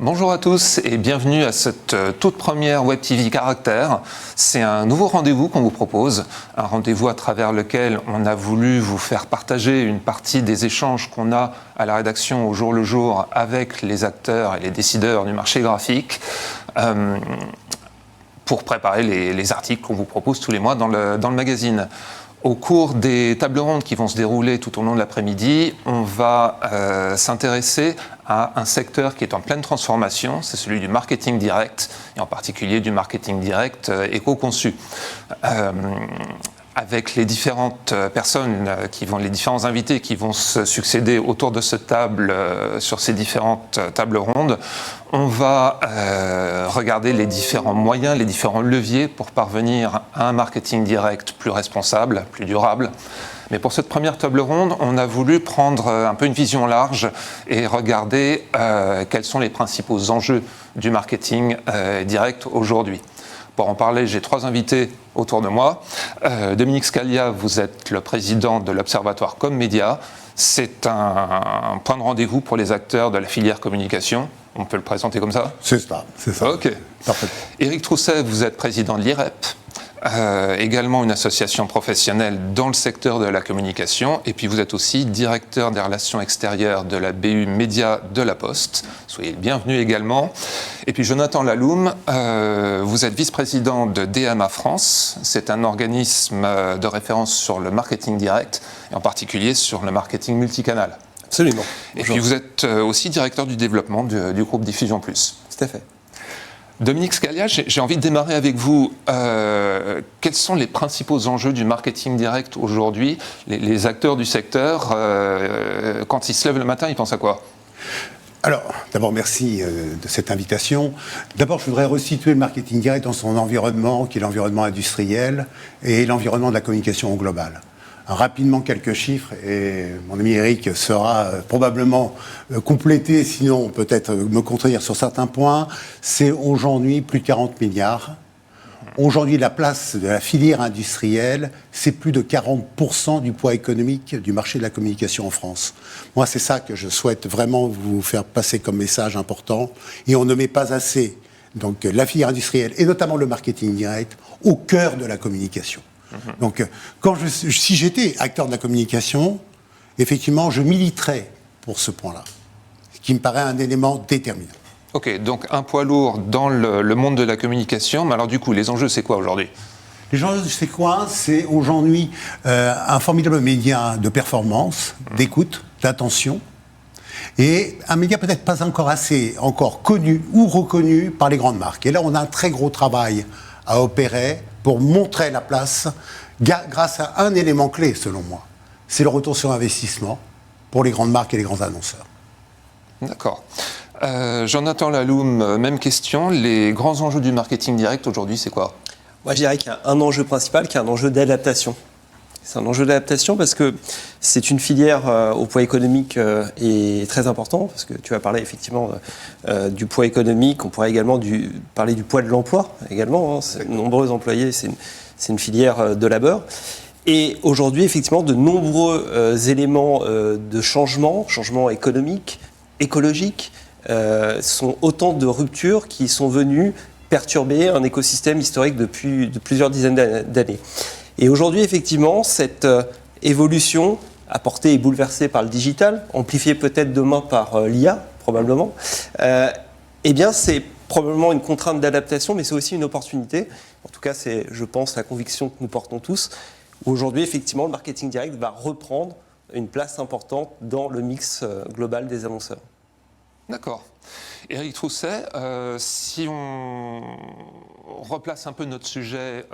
Bonjour à tous et bienvenue à cette toute première Web TV Caractère. C'est un nouveau rendez-vous qu'on vous propose, un rendez-vous à travers lequel on a voulu vous faire partager une partie des échanges qu'on a à la rédaction au jour le jour avec les acteurs et les décideurs du marché graphique pour préparer les articles qu'on vous propose tous les mois dans le magazine. Au cours des tables rondes qui vont se dérouler tout au long de l'après-midi, on va s'intéresser à un secteur qui est en pleine transformation, c'est celui du marketing direct, et en particulier du marketing direct éco-conçu. Avec les différentes personnes, les différents invités qui vont se succéder autour de cette table, sur ces différentes tables rondes, on va regarder les différents moyens, les différents leviers pour parvenir à un marketing direct plus responsable, plus durable. Mais pour cette première table ronde, on a voulu prendre un peu une vision large et regarder quels sont les principaux enjeux du marketing direct aujourd'hui. Pour en parler, j'ai trois invités autour de moi. Dominique Scalia, vous êtes le président de l'Observatoire Commédia. C'est un point de rendez-vous pour les acteurs de la filière communication. On peut le présenter comme ça ? C'est ça. Ok. Parfait. Éric Trousset, vous êtes président de l'IREP. Également une association professionnelle dans le secteur de la communication, et puis vous êtes aussi directeur des relations extérieures de la BU Média de la Poste. Soyez le bienvenu également. Et puis Jonathan Laloum, vous êtes vice-président de DMA France. C'est un organisme de référence sur le marketing direct, et en particulier sur le marketing multicanal. Absolument. Et Bonjour. puis vous êtes aussi directeur du développement du groupe Diffusion Plus. Tout à fait. Dominique Scalia, j'ai envie de démarrer avec vous. Quels sont les principaux enjeux du marketing direct aujourd'hui ? Les acteurs du secteur, quand ils se lèvent le matin, ils pensent à quoi ? Alors, d'abord, merci de cette invitation. D'abord, je voudrais resituer le marketing direct dans son environnement, qui est l'environnement industriel et l'environnement de la communication au global. Rapidement, quelques chiffres, et mon ami Eric sera probablement complété, sinon peut-être me contredire sur certains points. C'est aujourd'hui plus de 40 milliards. Aujourd'hui, la place de la filière industrielle, c'est plus de 40% du poids économique du marché de la communication en France. Moi, c'est ça que je souhaite vraiment vous faire passer comme message important. Et on ne met pas assez donc, la filière industrielle, et notamment le marketing direct, au cœur de la communication. Donc, si j'étais acteur de la communication, effectivement, je militerais pour ce point-là, ce qui me paraît un élément déterminant. Ok, donc un poids lourd dans le monde de la communication, mais alors du coup, les enjeux, c'est quoi aujourd'hui ? Les enjeux, c'est quoi ? C'est aujourd'hui un formidable média de performance, d'écoute, d'attention, et un média peut-être pas encore connu ou reconnu par les grandes marques. Et là, on a un très gros travail à opérer pour montrer la place grâce à un élément clé, selon moi. C'est le retour sur investissement pour les grandes marques et les grands annonceurs. D'accord. Jonathan Laloum, même question. Les grands enjeux du marketing direct aujourd'hui, c'est quoi ? Moi, je dirais qu'il y a un enjeu principal qui est un enjeu d'adaptation. C'est un enjeu d'adaptation parce que c'est une filière au poids économique et très important, parce que tu as parlé effectivement du poids économique, on pourrait également parler du poids de l'emploi également. C'est nombreux employés, c'est une filière de labeur. Et aujourd'hui, effectivement, de nombreux éléments de changement économique, écologique, sont autant de ruptures qui sont venues perturber un écosystème historique de plusieurs dizaines d'années. Et aujourd'hui, effectivement, cette évolution apportée et bouleversée par le digital, amplifiée peut-être demain par l'IA, probablement, eh bien, c'est probablement une contrainte d'adaptation, mais c'est aussi une opportunité. En tout cas, c'est, je pense, la conviction que nous portons tous. Aujourd'hui, effectivement, le marketing direct va reprendre une place importante dans le mix global des annonceurs. D'accord. Éric Trousset, si on replace un peu notre sujet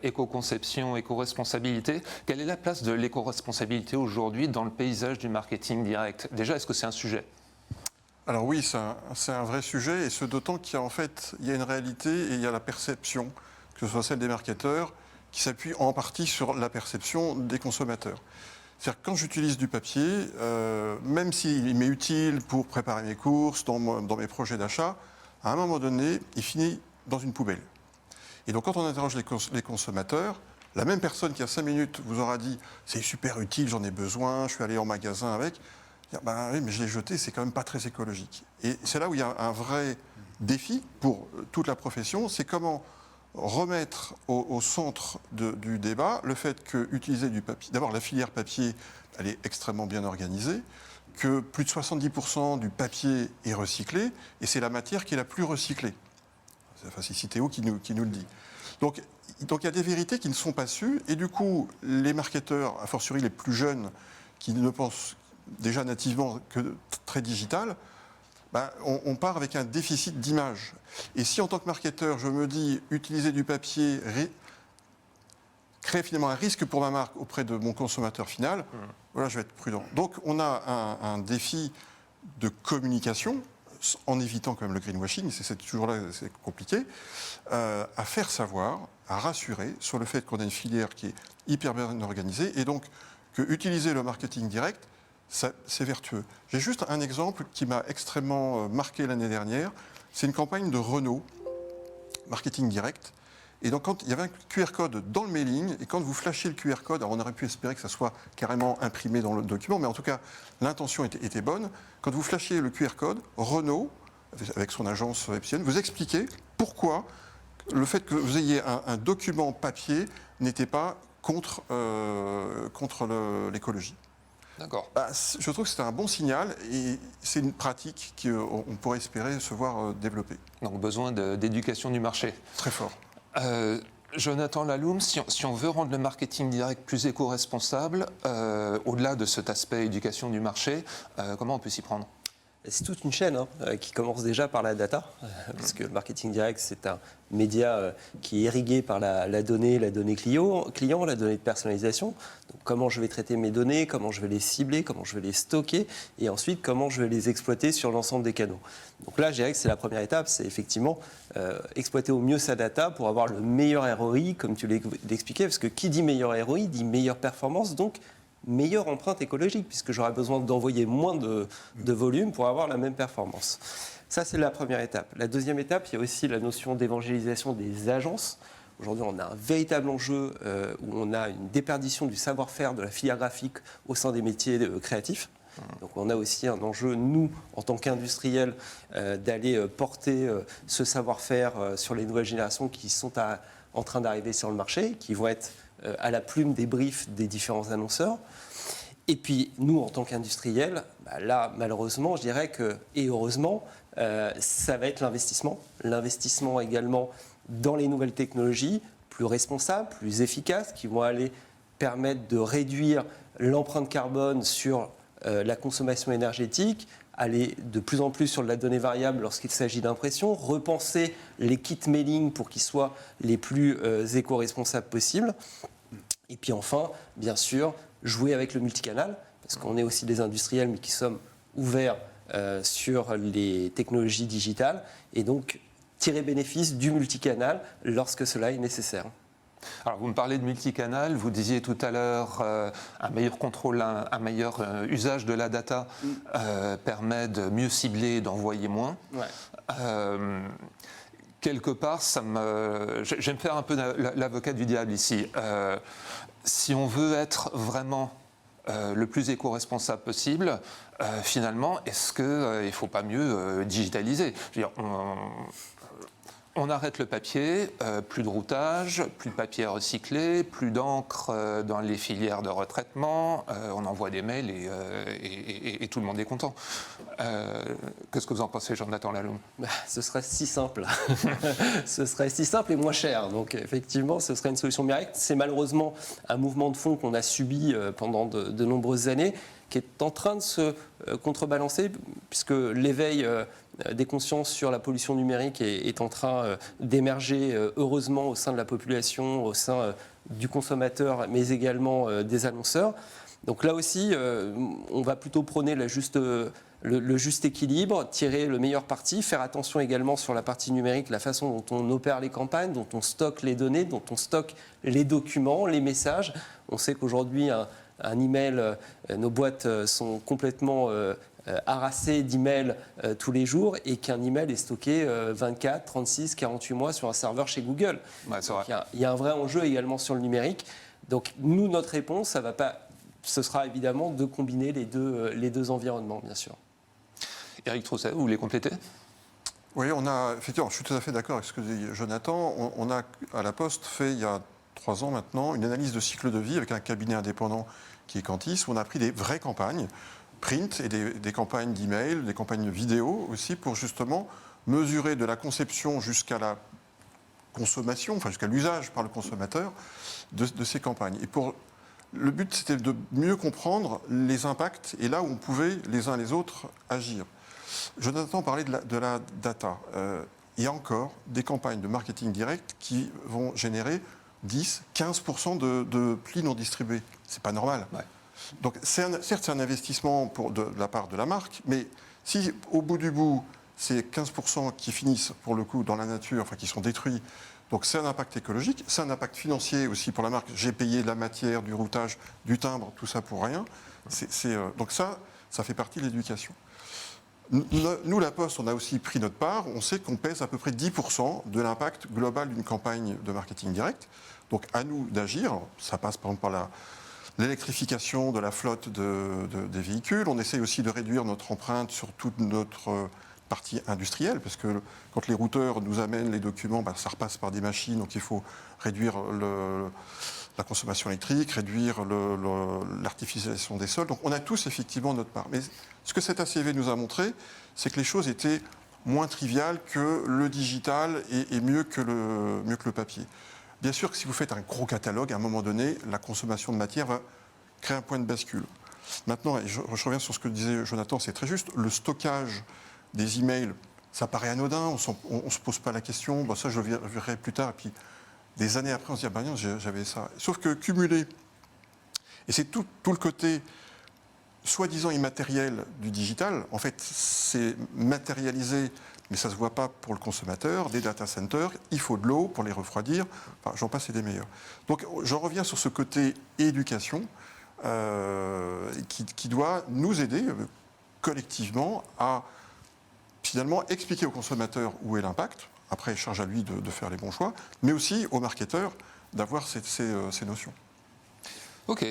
éco-conception, éco-responsabilité, quelle est la place de l'éco-responsabilité aujourd'hui dans le paysage du marketing direct ? Déjà, est-ce que c'est un sujet ? Alors oui, c'est un vrai sujet, et ce d'autant qu'il y a une réalité et il y a la perception, que ce soit celle des marketeurs, qui s'appuie en partie sur la perception des consommateurs. C'est-à-dire que quand j'utilise du papier, même s'il m'est utile pour préparer mes courses, dans mes projets d'achat, à un moment donné, il finit dans une poubelle. Et donc quand on interroge les consommateurs, la même personne qui a 5 minutes vous aura dit « c'est super utile, j'en ai besoin, je suis allé en magasin avec », Ben oui, mais je l'ai jeté, c'est quand même pas très écologique. Et c'est là où il y a un vrai défi pour toute la profession, c'est comment remettre au centre du débat le fait qu'utiliser du papier, d'abord la filière papier, elle est extrêmement bien organisée, que plus de 70% du papier est recyclé, et c'est la matière qui est la plus recyclée. Enfin, c'est Citeo qui nous le dit. Donc il y a des vérités qui ne sont pas sues, et du coup, les marketeurs, a fortiori les plus jeunes, qui ne pensent déjà nativement que très digital, ben, on part avec un déficit d'image. Et si en tant que marketeur, je me dis utiliser du papier crée finalement un risque pour ma marque auprès de mon consommateur final, voilà, je vais être prudent. Donc on a un défi de communication, en évitant quand même le greenwashing, c'est toujours là, c'est compliqué, à faire savoir, à rassurer sur le fait qu'on a une filière qui est hyper bien organisée, et donc que utiliser le marketing direct, c'est vertueux. J'ai juste un exemple qui m'a extrêmement marqué l'année dernière. C'est une campagne de Renault, marketing direct. Et donc, quand il y avait un QR code dans le mailing, et quand vous flashez le QR code, alors on aurait pu espérer que ça soit carrément imprimé dans le document, mais en tout cas, l'intention était bonne. Quand vous flashez le QR code, Renault, avec son agence Epsilon, vous expliquait pourquoi le fait que vous ayez un document papier n'était pas contre l'écologie. D'accord. Bah, je trouve que c'est un bon signal et c'est une pratique qu'on pourrait espérer se voir développer. Donc besoin d'éducation du marché. Très fort. Jonathan Laloum, si on veut rendre le marketing direct plus éco-responsable, au-delà de cet aspect éducation du marché, comment on peut s'y prendre ? C'est toute une chaîne qui commence déjà par la data, parce que le marketing direct, c'est un média qui est irrigué par la donnée client, la donnée de personnalisation. Donc, comment je vais traiter mes données, comment je vais les cibler, comment je vais les stocker, et ensuite comment je vais les exploiter sur l'ensemble des canaux. Donc là, je dirais que c'est la première étape, c'est effectivement exploiter au mieux sa data pour avoir le meilleur ROI, comme tu l'expliquais, parce que qui dit meilleur ROI dit meilleure performance, donc meilleure empreinte écologique, puisque j'aurai besoin d'envoyer moins de volume pour avoir la même performance. Ça, c'est la première étape. La deuxième étape, il y a aussi la notion d'évangélisation des agences. Aujourd'hui, on a un véritable enjeu où on a une déperdition du savoir-faire de la filière graphique au sein des métiers créatifs. Donc on a aussi un enjeu, nous, en tant qu'industriels, d'aller porter ce savoir-faire sur les nouvelles générations qui sont en train d'arriver sur le marché, qui vont être à la plume des briefs des différents annonceurs. Et puis, nous, en tant qu'industriels, là, malheureusement, je dirais que, et heureusement, ça va être l'investissement. L'investissement également dans les nouvelles technologies, plus responsables, plus efficaces, qui vont aller permettre de réduire l'empreinte carbone sur la consommation énergétique, aller de plus en plus sur de la donnée variable lorsqu'il s'agit d'impression, repenser les kits mailing pour qu'ils soient les plus éco-responsables possibles. Et puis enfin, bien sûr, jouer avec le multicanal, parce qu'on est aussi des industriels, mais qui sommes ouverts sur les technologies digitales, et donc tirer bénéfice du multicanal lorsque cela est nécessaire. Alors, vous me parlez de multicanal, vous disiez tout à l'heure un meilleur contrôle, un meilleur usage de la data permet de mieux cibler et d'envoyer moins. Ouais. Quelque part, je vais me faire un peu l'avocat du diable ici. Si on veut être vraiment le plus éco-responsable possible, finalement, est-ce qu'il ne faut pas mieux digitaliser ? Je veux dire, on arrête le papier, plus de routage, plus de papier recyclé, plus d'encre dans les filières de retraitement, on envoie des mails et tout le monde est content. Qu'est-ce que vous en pensez, Jonathan Laloum ? Ce serait si simple. Ce serait si simple et moins cher. Donc effectivement, ce serait une solution miracle. C'est malheureusement un mouvement de fond qu'on a subi pendant de nombreuses années, qui est en train de se contrebalancer, puisque l'éveil des consciences sur la pollution numérique est en train d'émerger heureusement au sein de la population, au sein du consommateur, mais également des annonceurs. Donc là aussi, on va plutôt prôner le juste équilibre, tirer le meilleur parti, faire attention également sur la partie numérique, la façon dont on opère les campagnes, dont on stocke les données, dont on stocke les documents, les messages. On sait qu'aujourd'hui, un email, nos boîtes sont complètement harassées d'emails tous les jours, et qu'un email est stocké 24, 36, 48 mois sur un serveur chez Google. Ouais, c'est vrai. Il y a un vrai enjeu également sur le numérique. Donc nous, notre réponse, ça ne va pas ce sera évidemment de combiner les deux environnements, bien sûr. Éric Trousset, vous voulez compléter ? Oui, on a, effectivement, je suis tout à fait d'accord avec ce que dit Jonathan. On a, à la Poste, fait il y a 3 ans maintenant, une analyse de cycle de vie avec un cabinet indépendant qui est Cantis, où on a pris des vraies campagnes, print et des campagnes d'email, des campagnes vidéo aussi, pour justement mesurer de la conception jusqu'à la consommation, enfin jusqu'à l'usage par le consommateur de ces campagnes. Et le but, c'était de mieux comprendre les impacts et là où on pouvait les uns les autres agir. Jonathan parlait de la data. Il y a encore des campagnes de marketing direct qui vont générer 10-15% de plis non distribués. C'est pas normal. Ouais. Donc, certes, c'est un investissement de la part de la marque, mais si au bout du bout, c'est 15% qui finissent pour le coup dans la nature, enfin qui sont détruits, donc c'est un impact écologique, c'est un impact financier aussi pour la marque. J'ai payé de la matière, du routage, du timbre, tout ça pour rien. Donc ça fait partie de l'éducation. Nous, la Poste, on a aussi pris notre part. On sait qu'on pèse à peu près 10% de l'impact global d'une campagne de marketing direct. Donc, à nous d'agir. Ça passe par exemple par l'électrification de la flotte des véhicules. On essaye aussi de réduire notre empreinte sur toute notre partie industrielle, parce que quand les routeurs nous amènent les documents, ça repasse par des machines, donc il faut réduire la consommation électrique, réduire l'artificialisation des sols. Donc on a tous effectivement notre part. Mais ce que cet ACV nous a montré, c'est que les choses étaient moins triviales, que le digital et mieux que le papier. Bien sûr que si vous faites un gros catalogue, à un moment donné, la consommation de matière va créer un point de bascule. Maintenant, et je reviens sur ce que disait Jonathan, c'est très juste, le stockage des emails, ça paraît anodin, on ne se pose pas la question, ça je verrai plus tard, et puis des années après on se dit, non, j'avais ça. Sauf que cumuler, et c'est tout le côté soi-disant immatériel du digital, en fait c'est matérialisé, mais ça ne se voit pas pour le consommateur, des data centers, il faut de l'eau pour les refroidir, enfin, j'en passe et des meilleurs. Donc j'en reviens sur ce côté éducation, qui doit nous aider collectivement à finalement expliquer au consommateur où est l'impact, après charge à lui de faire les bons choix, mais aussi aux marketeurs d'avoir ces notions. Ok.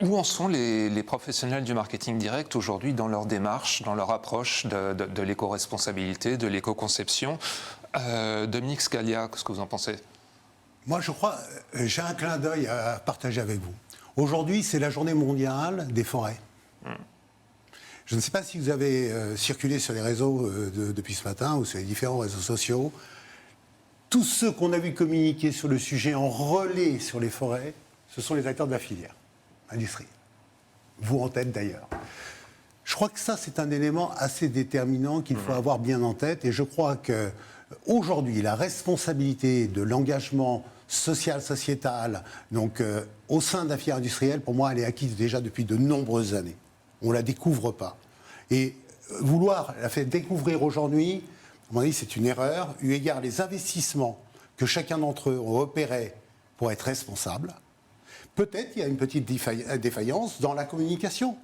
Où en sont les professionnels du marketing direct aujourd'hui dans leur démarche, dans leur approche de l'éco-responsabilité, de l'éco-conception ? Dominique Scalia, qu'est-ce que vous en pensez ? Moi, je crois, j'ai un clin d'œil à partager avec vous. Aujourd'hui, c'est la journée mondiale des forêts. Je ne sais pas si vous avez circulé sur les réseaux depuis ce matin ou sur les différents réseaux sociaux. Tous ceux qu'on a vu communiquer sur le sujet en relais sur les forêts, ce sont les acteurs de la filière industrielle. Vous en tête d'ailleurs. Je crois que ça, c'est un élément assez déterminant qu'il faut avoir bien en tête. Et je crois qu'aujourd'hui, la responsabilité de l'engagement social, sociétal, donc au sein de la filière industrielle, pour moi, elle est acquise déjà depuis de nombreuses années. On ne la découvre pas. Et vouloir la faire découvrir aujourd'hui, à mon avis, c'est une erreur, eu égard les investissements que chacun d'entre eux ont opérés pour être responsable. Peut-être il y a une petite défaillance dans la communication.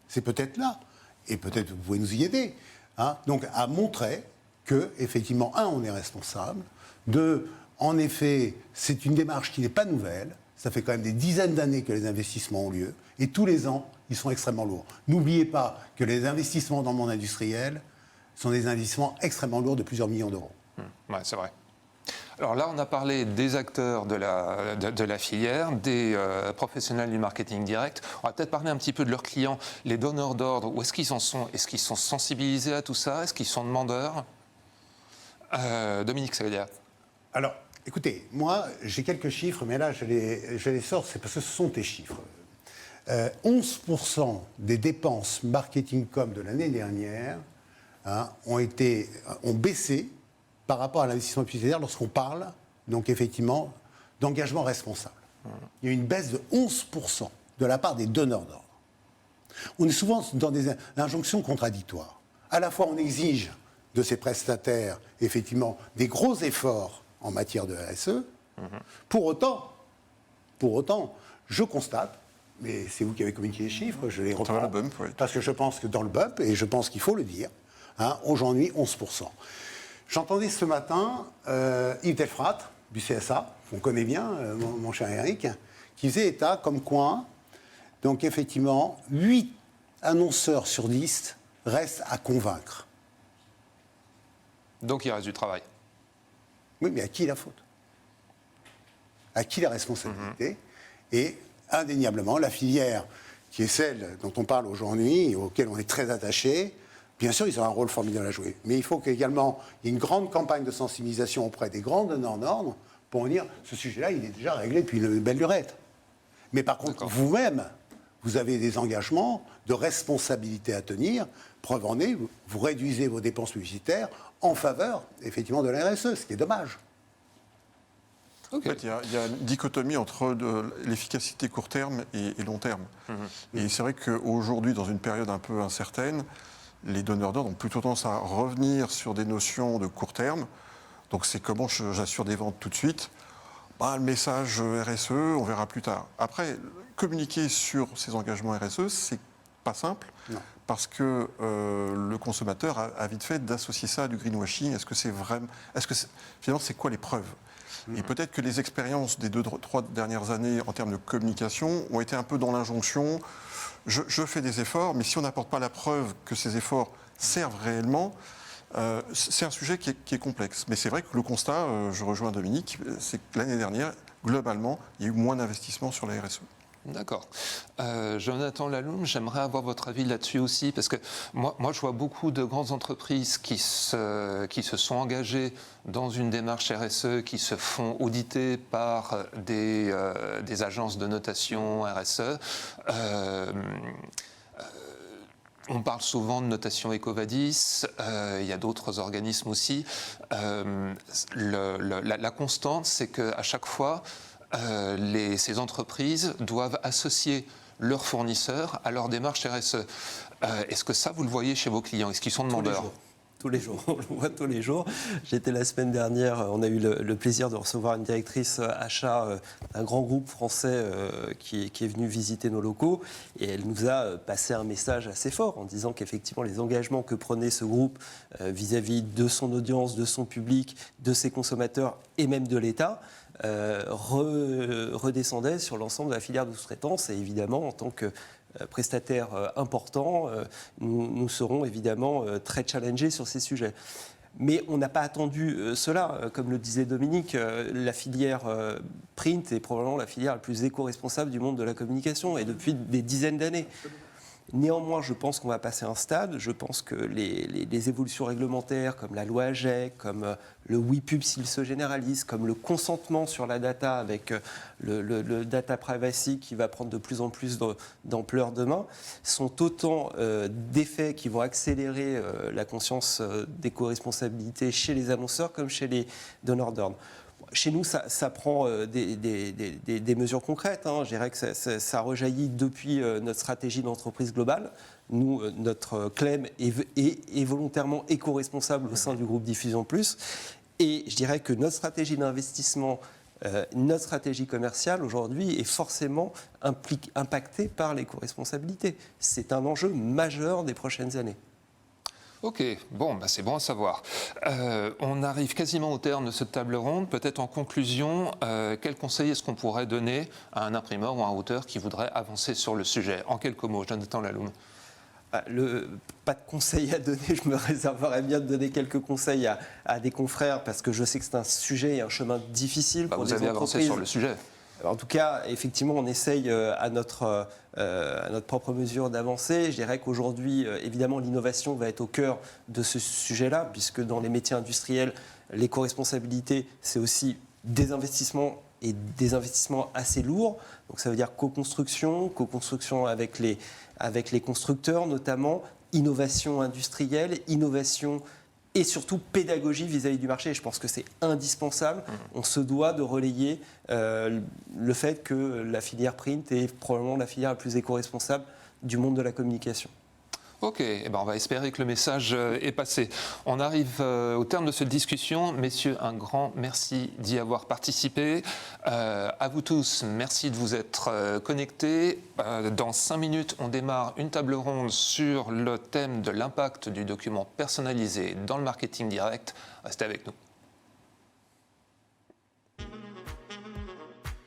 C'est peut-être là. Et peut-être vous pouvez nous y aider. Donc, à montrer que, effectivement, on est responsable. 2, en effet, c'est une démarche qui n'est pas nouvelle. Ça fait quand même des dizaines d'années que les investissements ont lieu. Et tous les ans, ils sont extrêmement lourds. N'oubliez pas que les investissements dans le monde industriel sont des investissements extrêmement lourds de plusieurs millions d'euros. Ouais, c'est vrai. Alors là, on a parlé des acteurs de la filière, des professionnels du marketing direct. On va peut-être parler un petit peu de leurs clients, les donneurs d'ordre. Où est-ce qu'ils en sont ? Est-ce qu'ils sont sensibilisés à tout ça ? Est-ce qu'ils sont demandeurs ? Dominique Scalia. Alors, écoutez, moi, j'ai quelques chiffres, mais là, je les sors, c'est parce que ce sont tes chiffres. 11% des dépenses marketing-com de l'année dernière ont baissé par rapport à l'investissement publicitaire lorsqu'on parle, donc effectivement, d'engagement responsable. Il y a une baisse de 11% de la part des donneurs d'ordre. On est souvent dans des injonctions contradictoires. À la fois, on exige de ces prestataires, effectivement, des gros efforts en matière de RSE. Pour autant, je constate, mais c'est vous qui avez communiqué les chiffres, je les reprends, Dans le bump, oui. parce que je pense que dans le bump, et je pense qu'il faut le dire, aujourd'hui, 11%. J'entendais ce matin Yves Delfrat, du CSA, qu'on connaît bien, mon cher Eric, qui faisait état comme quoi, donc effectivement, 8 annonceurs sur 10 restent à convaincre. Donc il reste du travail. Oui, mais à qui la faute? À qui la responsabilité? Et indéniablement, la filière, qui est celle dont on parle aujourd'hui et auquel on est très attaché, bien sûr, ils ont un rôle formidable à jouer. Mais il faut qu'également, il y ait une grande campagne de sensibilisation auprès des grands donneurs d'ordre pour dire, ce sujet-là, il est déjà réglé depuis une belle lurette. Mais par contre, vous-même, vous avez des engagements de responsabilité à tenir. Preuve en est, vous réduisez vos dépenses publicitaires en faveur, effectivement, de la RSE, ce qui est dommage. Okay. En fait, il y a une dichotomie entre l'efficacité court terme et long terme. Et c'est vrai qu'aujourd'hui, dans une période un peu incertaine, les donneurs d'ordre ont plutôt tendance à revenir sur des notions de court terme. Donc c'est comment j'assure des ventes tout de suite. Le message RSE, on verra plus tard. Après, communiquer sur ces engagements RSE, c'est pas simple, parce que le consommateur a vite fait d'associer ça à du greenwashing. Est-ce que c'est vraiment... Finalement, c'est quoi les preuves? Et peut-être que les expériences des 2-3 dernières années en termes de communication ont été un peu dans l'injonction. Je fais des efforts, mais si on n'apporte pas la preuve que ces efforts servent réellement, c'est un sujet qui est complexe. Mais c'est vrai que le constat, je rejoins Dominique, c'est que l'année dernière, globalement, il y a eu moins d'investissements sur la RSE. D'accord. Jonathan Laloum, j'aimerais avoir votre avis là-dessus aussi, parce que moi, je vois beaucoup de grandes entreprises qui se sont engagées dans une démarche RSE, qui se font auditer par des agences de notation RSE. On parle souvent de notation EcoVadis, il y a d'autres organismes aussi. La constante, c'est qu'à chaque fois, ces entreprises doivent associer leurs fournisseurs à leur démarche RSE. Est-ce que ça, vous le voyez chez vos clients? Est-ce qu'ils sont demandeurs? Tous les jours, on le voit tous les jours. J'étais la semaine dernière, on a eu le plaisir de recevoir une directrice achat d'un grand groupe français qui est venue visiter nos locaux, et elle nous a passé un message assez fort en disant qu'effectivement les engagements que prenait ce groupe vis-à-vis de son audience, de son public, de ses consommateurs et même de l'État redescendaient sur l'ensemble de la filière de sous-traitance. Et évidemment, en tant que prestataire important, nous serons évidemment très challengés sur ces sujets. Mais on n'a pas attendu cela. Comme le disait Dominique, la filière print est probablement la filière la plus éco-responsable du monde de la communication, et depuis des dizaines d'années. Néanmoins, je pense qu'on va passer un stade. Je pense que les évolutions réglementaires, comme la loi AGEC, comme le WePub s'il se généralise, comme le consentement sur la data avec le data privacy qui va prendre de plus en plus d'ampleur demain, sont autant d'effets qui vont accélérer la conscience d'éco-responsabilité chez les annonceurs comme chez les donneurs d'ordre. Chez nous, ça prend des mesures concrètes. Je dirais que ça rejaillit depuis notre stratégie d'entreprise globale. Nous, notre CLEM est volontairement éco-responsable au sein du groupe Diffusion Plus. Et je dirais que notre stratégie d'investissement, notre stratégie commerciale aujourd'hui est forcément impactée par l'éco-responsabilité. C'est un enjeu majeur des prochaines années. Ok, bon, c'est bon à savoir. On arrive quasiment au terme de cette table ronde. Peut-être en conclusion, quel conseil est-ce qu'on pourrait donner à un imprimeur ou à un auteur qui voudrait avancer sur le sujet? En quelques mots, Jonathan Laloum. Pas de conseils à donner, je me réserverais bien de donner quelques conseils à des confrères, parce que je sais que c'est un sujet et un chemin difficile pour les entreprises. Vous avez avancé sur le sujet. En tout cas, effectivement, on essaye à notre propre mesure d'avancer. Je dirais qu'aujourd'hui, évidemment, l'innovation va être au cœur de ce sujet-là, puisque dans les métiers industriels, l'éco-responsabilité, c'est aussi des investissements, et des investissements assez lourds. Donc ça veut dire co-construction avec les constructeurs notamment, innovation industrielle, innovation et surtout pédagogie vis-à-vis du marché. Et je pense que c'est indispensable. On se doit de relayer le fait que la filière print est probablement la filière la plus éco-responsable du monde de la communication. Ok, on va espérer que le message est passé. On arrive au terme de cette discussion. Messieurs, un grand merci d'y avoir participé. À vous tous, merci de vous être connectés. Dans 5 minutes, on démarre une table ronde sur le thème de l'impact du document personnalisé dans le marketing direct. Restez avec nous.